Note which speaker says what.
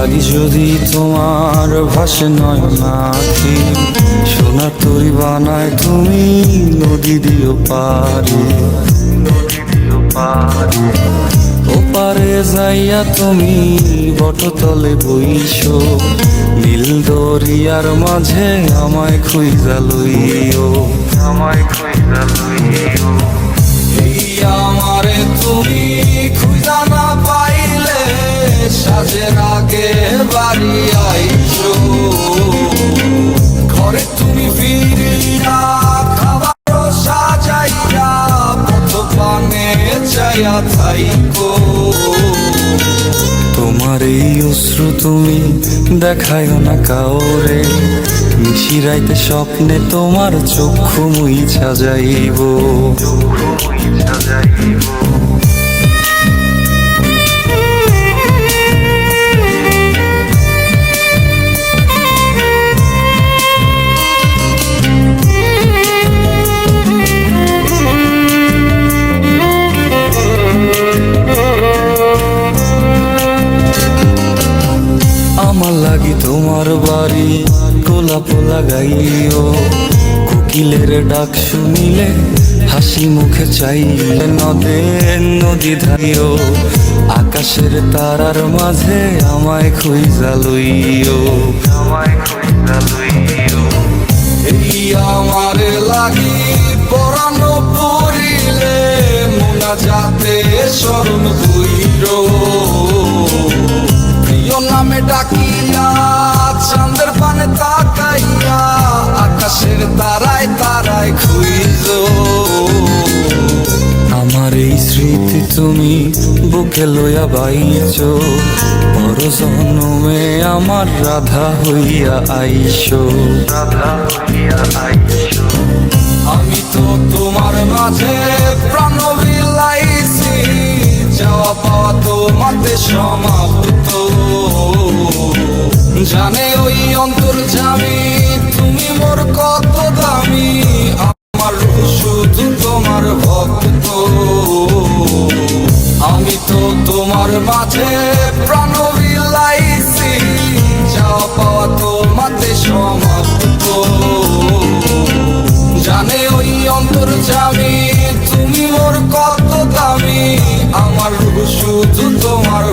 Speaker 1: লাগি যদি তোমার ভাসে নয়নাখি, সোনা তরি বানায় তুমি নদী দিও পারি, ওপারে যাইয়া তুমি বটতলে বইসো, নীল দরিয়ার মাঝে আমায় খুঁজা লইও, আমায় খুঁজা লইও। এই আমারে তুমি খুঁজা না পাইলে সাজের আগে বাড়ি আইসো, ঘরে তুমি ফিরিয়া খাবার সাজাইয়া পথ পানে চাইয়া থাইকো। তোমার এই অশ্রু তুমি দেখায়ও না কাউরে, মিশিরাইতে স্বপ্নে তোমার চক্ষু মুইছা যাইব, চক্ষু মুইছা যাইব। আমার লাগি তোমার বাড়ি গোলাপ লাগাইও, কোকিলের ডাক শুনিলে হাসি মুখে চাইলে নদে নদী ধাইও, আকাশের তারার মাঝে আমায় খুঁজা লইও, আমায় খুঁজা লইও। এই আমার লাগি পরানো পড়িলে মোনা যাতে স্মরণ হইরো, প্রিয় নামে ডাকিয়া চাঁদের পানে তাকাইয়া আকাশের তারায় তারায় খুঁজো। আমার এই স্মৃতি তুমি বুকে লইয়া বাইছো, বড় জন্মে আমার রাধা হইয়া আইসো, রাধা হইয়া আইসো। আমি তো তোমার মাঝে প্রাণ বিলাইছি, যাওয়া পাওয়া তোমাতে সমাপ্ত, জানে ওই অন্তর্যামী তুমি মোর কত দামি, আমার শুধু তোমার ভক্ত। আমি তো তোমার মাঝে প্রাণ বিলাইছি, যাওয়া পাওয়া তোমাতে সমাপ্ত, জানে ওই অন্তর্যামী তুমি মোর কত দামি, আমার শুধু তোমার